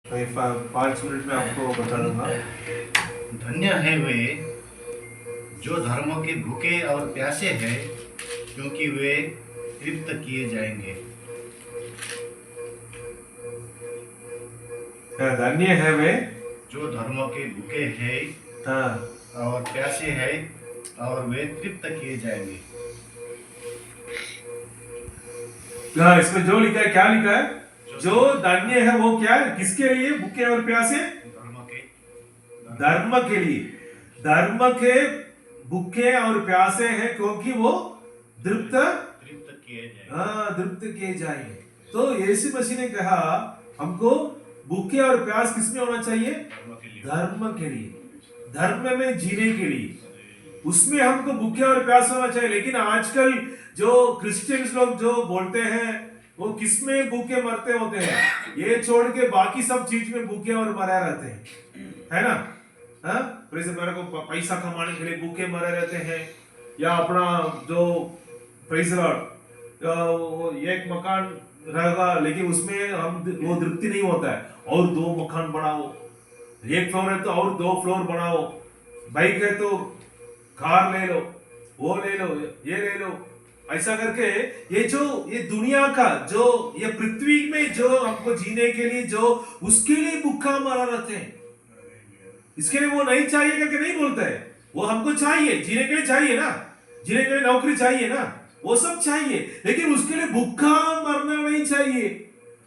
मैं 5 मिनट में आपको बता दूंगा। धन्य है वे जो धर्म के भूखे और प्यासे हैं, क्योंकि वे तृप्त किए जाएंगे। धन्य है वे जो धर्म के भूखे हैं हाँ और प्यासे हैं, और वे तृप्त किए जाएंगे। हाँ, इसमें जो लिखा है, क्या लिखा है? जो धन्य है वो क्या है, किसके लिए? भूखे और प्यासे? धर्म के लिए। धर्म के भूखे और प्यासे हैं, क्योंकि वो तृप्त किए जाएंगे। हाँ, तृप्त किए जाएंगे। तो यीशु मसीह ने कहा हमको भूखे और प्यास किसमें होना चाहिए? धर्म के लिए, धर्म में जीने के लिए, उसमें हमको भूखे और प्यास होना चाहिए। लेकिन आजकल जो क्रिश्चियंस लोग जो बोलते हैं, वो किसमें भूखे मरते होते हैं? ये छोड़ के बाकी सब चीज में भूखे और मरे रहते हैं, है ना? हाँ, मेरे को पैसा कमाने के लिए भूखे मरे रहते हैं, या अपना जो एक मकान रहेगा लेकिन उसमें हम वो तृप्ति नहीं होता है, और 2 मकान बनाओ, एक फ्लोर है तो और 2 फ्लोर बनाओ, बाइक है तो कार ले लो, वो ले लो, ये ले लो, ऐसा करके ये दुनिया का जो ये पृथ्वी में जो हमको जीने के लिए जो उसके लिए भूखा मरा रहते हैं, इसके लिए वो नहीं चाहिए करके नहीं बोलता है, वो हमको चाहिए, जीने के लिए चाहिए ना, जीने के लिए नौकरी चाहिए ना, वो सब चाहिए, लेकिन उसके लिए भूखा मरना नहीं चाहिए।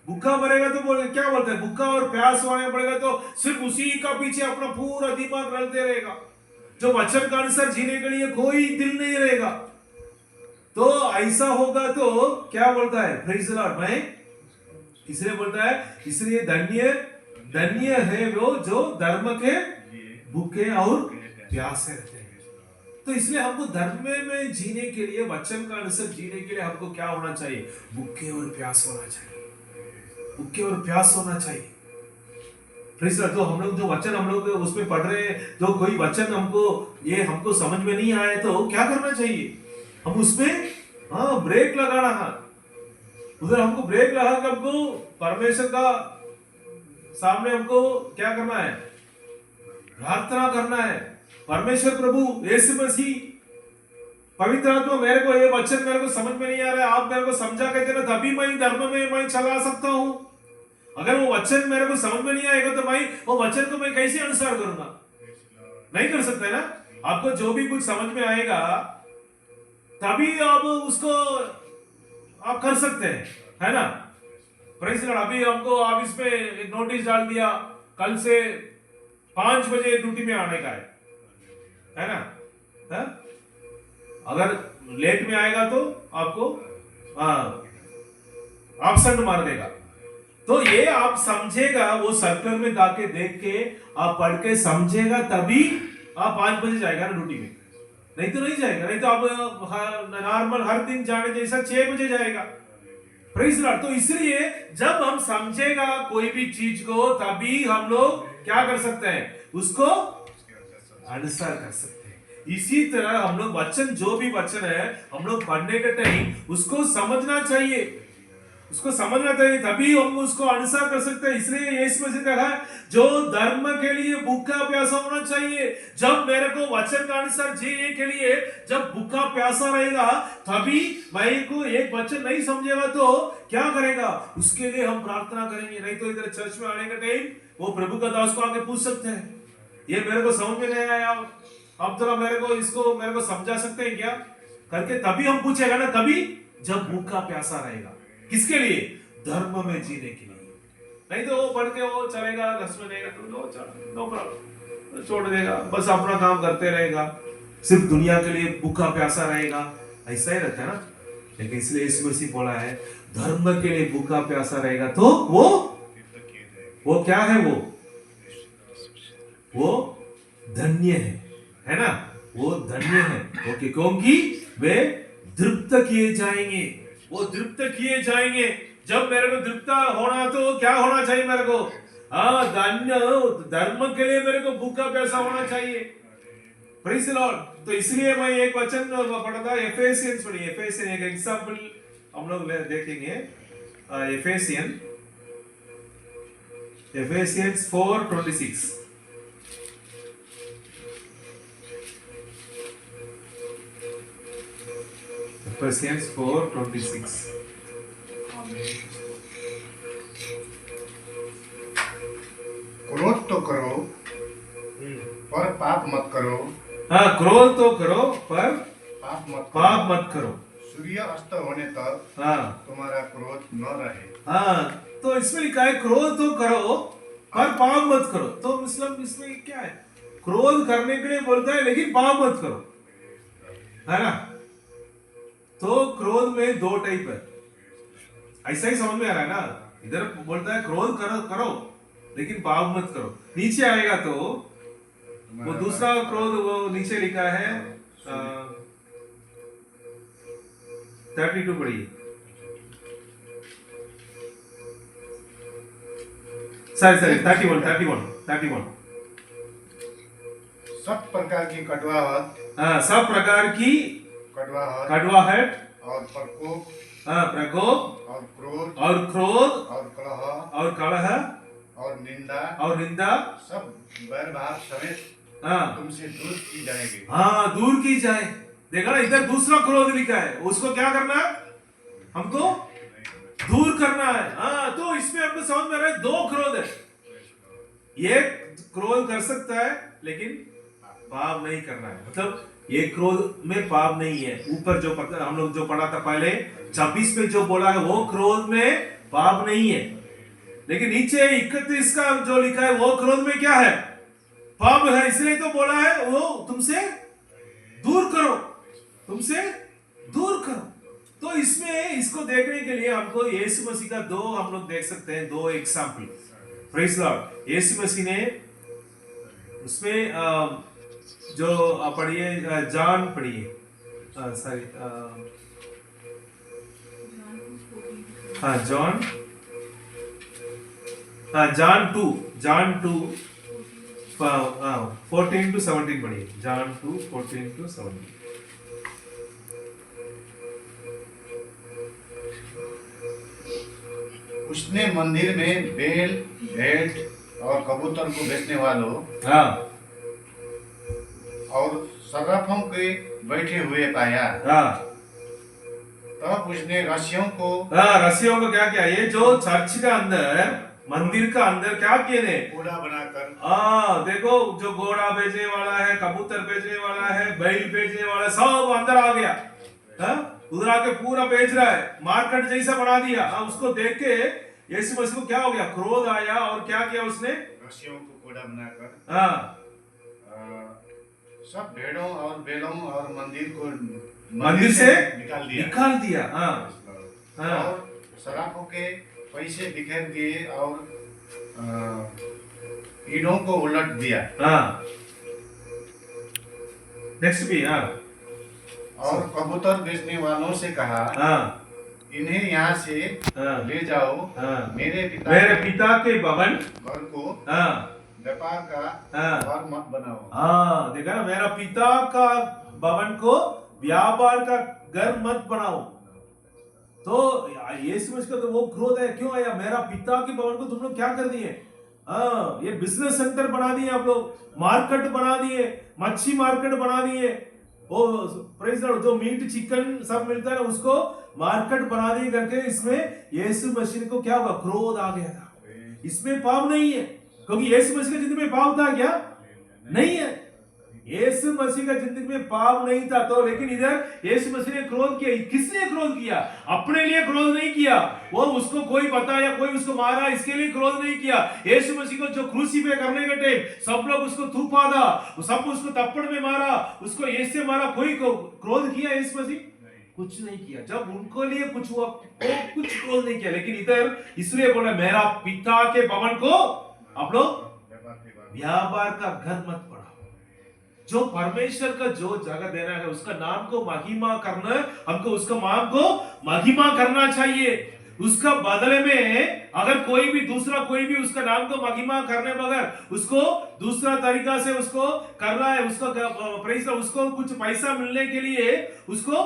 भूखा मरेगा तो क्या बोलते हैं, भूखा और प्यास होने पड़ेगा तो सिर्फ उसी का पीछे अपना पूरा दिमाग रलते रहेगा, जो वचन का अनुसार जीने के लिए कोई दिल नहीं रहेगा। तो ऐसा होगा तो क्या बोलता है, प्रेज़ द लॉर्ड, मैं इसलिए बोलता है, इसलिए धन्य है वो जो धर्म के भूखे और प्यासे रहते हैं। तो इसलिए हमको धर्म में जीने के लिए, वचन का अनुसार जीने के लिए हमको क्या होना चाहिए? भूखे और प्यास होना चाहिए, भूखे और प्यास होना चाहिए। तो हम लोग जो वचन हम लोग उसमें पढ़ रहे हैं, जो कोई वचन हमको समझ में नहीं आए तो क्या करना चाहिए? हम उसमें ब्रेक लगाना है, उधर हमको ब्रेक लगा के हमको परमेश्वर का सामने हमको क्या करना है? प्रार्थना करना है। परमेश्वर प्रभु यीशु मसीह, पवित्र आत्मा, मेरे को ये वचन मेरे को समझ में नहीं आ रहा है, आप मेरे को समझा के देना, तभी मैं धर्म में मैं चला सकता हूं। अगर वो वचन मेरे को समझ में नहीं आएगा तो मैं वो वचन को मैं कैसे अनुसार करूंगा? नहीं कर सकते ना। आपको जो भी कुछ समझ में आएगा तभी आप उसको आप कर सकते हैं, है ना? Praise Lord. अभी हमको ऑफिस पे एक नोटिस डाल दिया, कल से 5 बजे ड्यूटी में आने का है ना? है? अगर लेट में आएगा तो आपको एब्सेंट मार देगा। तो ये आप समझेगा, वो सर्कल में जाके देख के आप पढ़ के समझेगा, तभी आप 5 बजे जाएगा ना ड्यूटी में, नहीं तो नहीं जाएगा। नहीं तो आप नॉर्मल हर दिन जाने जैसा 6 बजे जाएगा। Praise Lord. तो इसलिए जब हम समझेगा कोई भी चीज को, तभी हम लोग क्या कर सकते हैं? उसको अनुसार कर सकते हैं। इसी तरह हम लोग वचन, जो भी वचन है हम लोग पढ़ने के टाइम उसको समझना चाहिए, उसको समझना चाहिए, तभी हम उसको अनुसार कर सकते हैं। इसलिए यीशु मसीह ने कहा जो धर्म के लिए भूखा प्यासा होना चाहिए। जब मेरे को वचन का अनुसार जीने के लिए जब भूखा प्यासा रहेगा, तभी भाई को एक वचन नहीं समझेगा तो क्या करेगा? उसके लिए हम प्रार्थना करेंगे। नहीं तो इधर चर्च में आने का टाइम वो प्रभु का दास को आके पूछ सकते हैं, ये मेरे को समझ में नहीं आया, अब थोड़ा मेरे को समझा सकते हैं क्या करके, तभी हम पूछेगा ना, तभी जब भूखा प्यासा रहेगा। किसके लिए? धर्म में जीने के लिए। नहीं तो वो पढ़ के वो चलेगा, दस में रहेगा तो नो प्रॉब्लम, छोड़ देगा, बस अपना काम करते रहेगा, सिर्फ दुनिया के लिए भूखा प्यासा रहेगा, ऐसा ही रहता है ना। लेकिन इसलिए यीशु मसीह बोला है, धर्म के लिए भूखा प्यासा रहेगा तो वो क्या है? वो धन्य है ना? वो धन्य है, ओके, क्योंकि वे तृप्त किए जाएंगे, वो तृप्त किए जाएंगे। जब मेरे को तृप्त होना तो क्या होना चाहिए मेरे को? धन्य, धर्म के लिए मेरे को भूखा प्यासा होना चाहिए। Praise the Lord. तो इसलिए मैं एक वचन पढ़ा था, एफेसियंस पढ़िए। एफेसियन एक एग्जांपल हम लोग देखेंगे। एफेसियन Ephesians 4:26. Ephesians 4:26. क्रोध तो करो पर पाप मत करो। हाँ, क्रोध तो करो पर पाप मत करो। सूर्य अस्त होने तक हाँ तुम्हारा क्रोध न रहे। हाँ, तो इसमें लिखा है क्रोध तो करो पर पाप मत करो। तो मतलब इसमें क्या है, क्रोध करने के लिए बोलता है लेकिन पाप मत करो, है ना। तो क्रोध में दो टाइप है, ऐसा ही समझ में आ रहा है ना। इधर बोलता है क्रोध करो करो लेकिन पाप मत करो। नीचे आएगा तो वो दूसरा क्रोध, वो नीचे लिखा है 32 पढ़िए। सॉरी 31। सब प्रकार की कटवाहट, हाँ, सब प्रकार की कड़वाहट और प्रकोप, हाँ, प्रकोप और क्रोध, और कलह और निंदा सब बैर भाव समेत हाँ तुमसे दूर की जाएगी। हाँ, दूर की जाए। देखा ना, इधर दूसरा क्रोध लिखा है, उसको क्या करना है, हमको दूर करना है। हाँ, तो इसमें हमको समझ में आ रहा है दो क्रोध है। ये क्रोध कर सकता है लेकिन पाप नहीं करना है, मतलब ये क्रोध में पाप नहीं है। ऊपर जो हम लोग जो पढ़ा था पहले 26 में जो बोला है वो क्रोध में पाप नहीं है, लेकिन नीचे 31 का जो लिखा है वो क्रोध में क्या है, पाप है। इसलिए तो बोला है वो तुमसे दूर करो। तो इसमें इसको देखने के लिए हमको यीशु मसीह का दो हम लोग देख सकते हैं, दो example. Praise Lord. Yeshu Masih ने उसमें जो पढ़िए, जॉन पढ़िए, सॉरी, हाँ जॉन 2 14 to 17 पढ़िए। John 2 14 to 17। उसने मंदिर में बैल, भेड़ और कबूतर को बेचने वालों हाँ और सर्राफों के बैठे हुए पाया। हाँ तब उसने रस्सियों को क्या किया, ये जो चर्च का अंदर, मंदिर का अंदर क्या किए थे, घोड़ा बनाकर, देखो जो घोड़ा बेचने वाला है, कबूतर बेचने वाला है, बैल बेचने वाला है, सब अंदर आ गया। उधर आके पूरा बेच रहा है, मार्केट जैसा बना दिया। उसको देख के यीशु मसीह को क्या हो गया, क्रोध आया, और क्या किया उसने, रस्सियों को घोड़ा बनाकर सब भेड़ों और बैलों और मंदिर से निकाल दिया। और सराफों के पैसे बिखेर दिए और ईंटों को उलट दिया। नेक्स्ट भी और कबूतर बेचने वालों से कहा, इन्हें यहाँ से ले जाओ, मेरे पिता के भवन घर को व्यापार का घर मत बनाओ। देखा ना, मेरा पिता का भवन को व्यापार का घर मत बनाओ। तो यीशु मसीह का तो वो क्रोध है, क्यों आया, मेरा पिता के भवन को तुम लोग क्या कर दिए, ये बिजनेस सेंटर बना दिए आप लोग, मार्केट बना दिए, मच्छी मार्केट बना दिए, वो प्रेज लॉर्ड, जो मीट चिकन सब मिलता है ना उसको मार्केट बना दिए करके। इसमें यीशु मसीह को क्या हुआ, क्रोध आ गया था। इसमें पाप नहीं है, क्योंकि यीशु मसीह की जिंदगी में पाप था क्या, नहीं है। यीशु मसीह का जिंदगी में पाप नहीं था, तो लेकिन इधर यीशु मसीह ने क्रोध किया। किसने क्रोध किया, अपने लिए क्रोध नहीं किया, वो उसको कोई बताया, कोई उसको मारा, इसके लिए क्रोध नहीं किया। यीशु मसीह को जो क्रूसीफाई करने के टाइम सब लोग उसको थूपा था, सब उसको थप्पड़ में मारा, उसको ऐसे मारा, कोई क्रोध किया यीशु मसीह, कुछ नहीं किया। जब उनको लिए कुछ हुआ तो कुछ क्रोध नहीं किया। लेकिन इधर इसलिए बोला, मेरा पिता के भवन को आप लोग व्यापार का घर मत बढ़ाओ। जो परमेश्वर का जो जगह देना है, उसका नाम को महिमा करना, हमको उसका नाम को महिमा करना चाहिए। उसका बदले में अगर कोई भी दूसरा कोई भी उसका नाम को महिमा करने बगैर उसको दूसरा तरीका से उसको कर रहा है, उसको कुछ पैसा मिलने के लिए उसको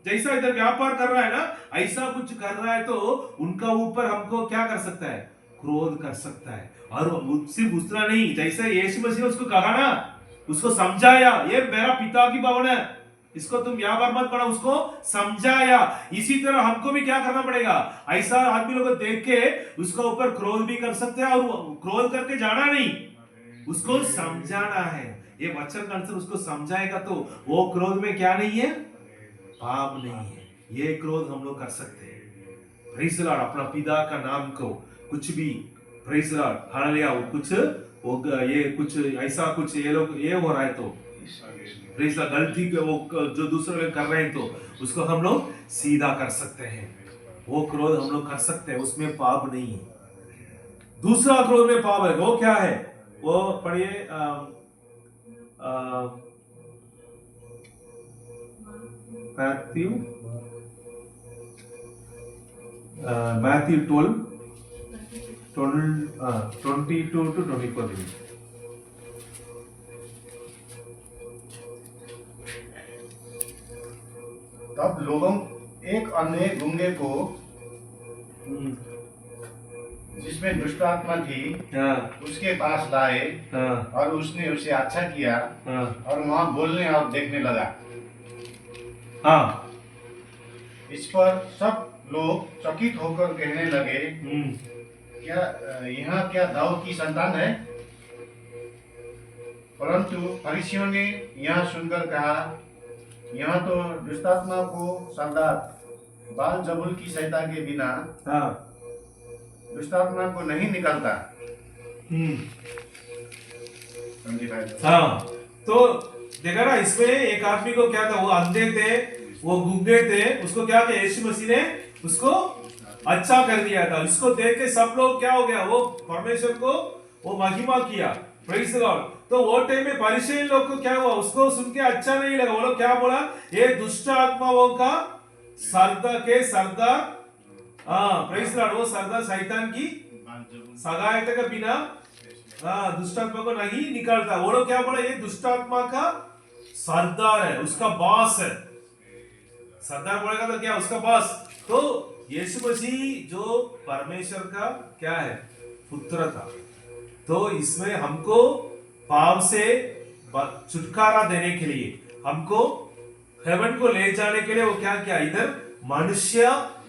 जैसा इधर व्यापार कर रहा है ना, ऐसा कुछ कर रहा है, तो उनका ऊपर हमको क्या कर सकता है, क्रोध कर सकता है। और सिर्फ उतना नहीं, जैसे यीशु मसीह ने उसको कहा ना, उसको समझाया, ये मेरा पिता की भवन है, इसको तुम व्यापार मत करो, उसको समझाया। इसी तरह हमको भी क्या करना पड़ेगा, ऐसा आदमी लोग को देख के उसका ऊपर क्रोध भी कर सकते हैं, और क्रोध करके जाना नहीं, उसको समझाना है। ये वचन का अनुसार उसको समझाएगा तो वो क्रोध में क्या नहीं है, पाप नहीं है। ये क्रोध हम लोग कर सकते हैं। Praise the Lord. अपना पिता का नाम को कुछ भी, प्रेज़ द लॉर्ड, हालेलुया, कुछ ये कुछ ऐसा कुछ ये लोग ये हो रहा है तो प्रेज़ द लॉर्ड, गलती के वो जो दूसरे लोग कर रहे हैं तो उसको हम लोग सीधा कर सकते हैं। वो क्रोध हम लोग कर सकते हैं, उसमें पाप नहीं है। दूसरा क्रोध में पाप है, वो क्या है, वो पढ़िए मैथ्यू 12 22 to 24। तब लोगों एक अंधे गूंगे को जिसमें दुष्ट आत्मा थी उसके पास लाए, और उसने उसे अच्छा किया, और वहां बोलने और देखने लगा। इस पर सब लोग चकित होकर कहने लगे, क्या यहाँ क्या दाऊद की संतान है? परंतु फरीसियों ने यह सुनकर कहा, यहाँ तो दुष्टात्मा को सरदार बाल-जबूल की सहायता के बिना दुष्टात्मा को नहीं निकालता। तो देखा ना, इसमें एक आदमी को क्या था, वो अंधे थे, वो गूंगे थे, उसको क्या किया, यीशु मसीह ने उसको अच्छा कर दिया था। इसको देख के सब लोग क्या हो गया, वो परमेश्वर को वो महिमा किया, प्रेज़ द लॉर्ड। तो वो टाइम में फरीसी लोग को क्या हुआ, उसको सुन के अच्छा नहीं लगा। वो लोग क्या बोला, ये दुष्ट आत्माओं का सरदार के सरदार, प्रेज़ द लॉर्ड, वो सरदार शैतान की सहायता के बिना दुष्ट आत्मा को नहीं निकालता। वो लोग क्या बोला, ये दुष्ट आत्मा का सरदार है, उसका बॉस है। सरदार बोलेगा तो क्या, उसका बॉस। तो यीशु मसीह जो परमेश्वर का क्या है, पुत्र था। तो इसमें हमको पाप से छुटकारा देने के लिए, हमको हेवन को ले जाने के लिए वो क्या किया, इधर मनुष्य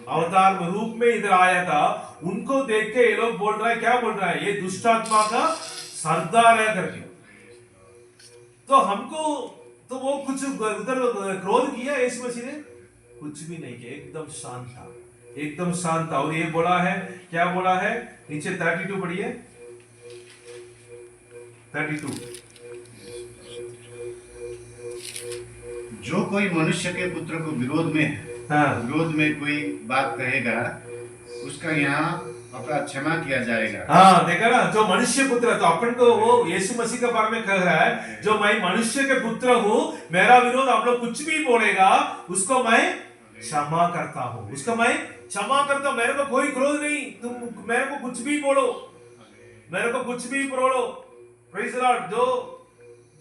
अवतार में रूप में इधर आया था। उनको देख के ये लोग बोल रहा है, क्या बोल रहा है, ये दुष्ट आत्मा का सरदार है करके। तो हमको तो वो कुछ उधर क्रोध किया यीशु मसीह ने, कुछ भी नहीं किया, एकदम शांत था, एकदम शांत था। और ये बोला है, क्या बोला है, नीचे 32 पढ़िए, 32। जो कोई मनुष्य के पुत्र को विरोध में कोई बात कहेगा, उसका यहाँ अपराध क्षमा किया जाएगा। देखा ना, जो मनुष्य पुत्र है, तो अपन को वो यीशु मसीह के बारे में कह रहा है, जो मैं मनुष्य के पुत्र हूँ, मेरा विरोध आप लोग कुछ भी बोलेगा, उसको मैं क्षमा करता हूँ, उसको मैं क्षमा करता हूँ। मेरे को कोई क्रोध नहीं, तुम मेरे को कुछ भी बोलो, मेरे को कुछ भी बोलो, प्रेज़ द लॉर्ड।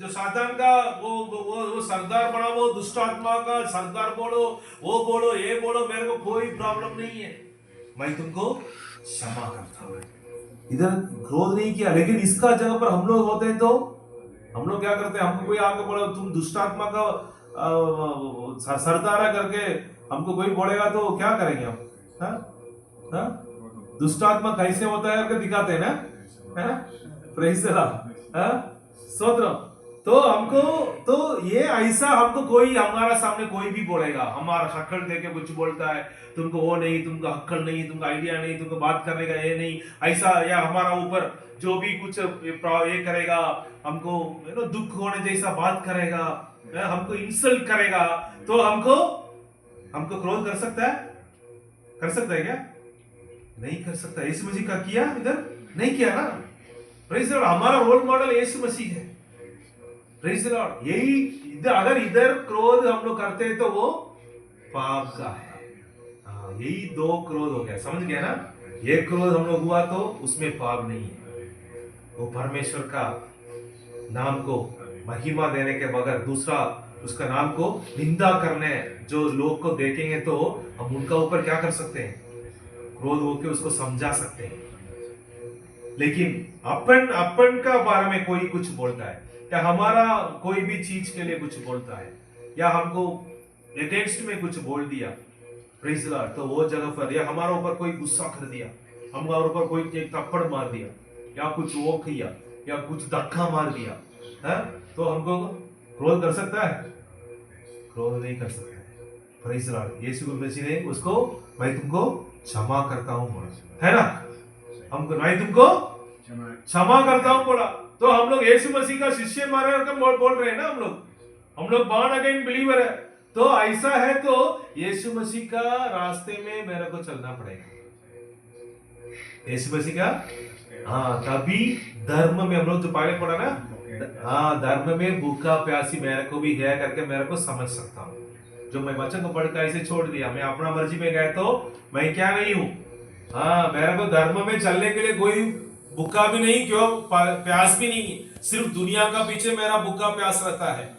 जो सातान का वो सरदार बना, वो दुष्ट आत्मा का सरदार बोलो, वो बोलो, ये बोलो, मेरे को कोई प्रॉब्लम नहीं है, मैं तुमको क्षमा करता हूँ। इधर क्रोध नहीं किया। लेकिन इसका जगह पर हम लोग होते हैं तो हम लोग क्या करते हैं, हमको कोई आके बोला तुम दुष्ट आत्मा का सरदार है करके, हमको कोई बोलेगा तो क्या करेंगे हम? दुष्ट आत्मा कैसे होता है करके दिखाते हैं ना, प्रेज़ द लॉर्ड, स्तोत्र। तो हमको तो ये ऐसा, हमको कोई हमारा सामने कोई भी बोलेगा, हमारा शक्ल देके कुछ बोलता है, तुमको वो नहीं, तुमको अक्ल नहीं, तुमको आइडिया नहीं, तुमको बात करने का ये नहीं, ऐसा, या हमारा ऊपर जो भी कुछ ये करेगा, हमको दुख होने जैसा बात करेगा, हमको इंसल्ट करेगा, तो हमको क्रोध कर सकता है? कर सकता है क्या? नहीं कर सकता। यीशु मसीह का किया इधर? नहीं किया ना। Praise the Lord. हमारा रोल मॉडल यीशु मसीह है, प्रेज़ द लॉर्ड। यही अगर इधर क्रोध हम लोग करते हैं तो वो पाप का है। यही दो क्रोध हो गया, समझ गया ना। एक क्रोध हम लोग हुआ तो उसमें पाप नहीं है, वो परमेश्वर का नाम को महिमा देने के बगैर दूसरा उसका नाम को निंदा करने जो लोग को देखेंगे तो हम उनका ऊपर क्या कर सकते हैं, क्रोध होकर उसको समझा सकते हैं। लेकिन अपन अपन का बारे में कोई कुछ बोलता है या हमारा कोई भी चीज के लिए कुछ बोलता है या हमको अगेंस्ट में कुछ बोल दिया, प्रेज द लॉर्ड, तो वो जगह पर या हमारे ऊपर कोई गुस्सा कर दिया, हमारे ऊपर कोई एक थप्पड़ मार दिया या कुछ वो किया या कुछ धक्का मार दिया है, तो हमको क्रोध कर सकता है? क्रोध नहीं कर सकता है। Praise the Lord. Yeshu Masih ने उसको मैं तुमको क्षमा करता हूं बोला, है ना? हमको मैं तुमको क्षमा करता हूं बोला। तो हम लोग यीशु मसीह का शिष्य मार बोल रहे हैं ना, हम लोग बॉर्न अगेन बिलीवर है। तो ऐसा है तो यीशु मसीह का रास्ते में मेरे को चलना पड़ेगा, यीशु मसीह का। हाँ, तभी धर्म में हम लोग जो पहले पढ़ा ना, हाँ, धर्म में भूखा प्यासी मेरे को भी है करके मेरे को समझ सकता हूँ। जो मैं वचन को पढ़कर ऐसे छोड़ दिया, मैं अपना मर्जी में गया तो मैं क्या नहीं हूँ। हाँ, मेरे को धर्म में चलने के लिए कोई भूखा भी नहीं, क्यों प्यास भी नहीं, सिर्फ दुनिया का पीछे मेरा भूखा प्यास रहता है।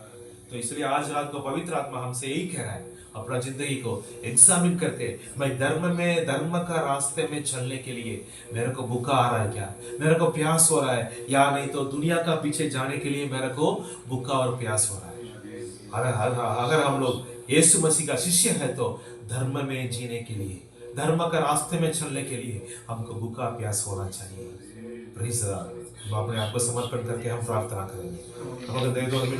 तो इसलिए आज रात को पवित्र आत्मा हमसे यही कह रहा है, अपना जिंदगी को एग्जामिन करके मैं धर्म का रास्ते में चलने के लिए मेरे को भूखा आ रहा है क्या, मेरे को प्यास हो रहा है, या नहीं तो दुनिया का पीछे जाने के लिए मेरे को भूखा और प्यास हो रहा है। अगर हम लोग यीशु मसीह का शिष्य है तो धर्म में जीने के लिए, धर्म का रास्ते में चलने के लिए हमको भूखा प्यास होना चाहिए। प्लीज अपने आप को समर्पण करके हम प्रार्थना करेंगे।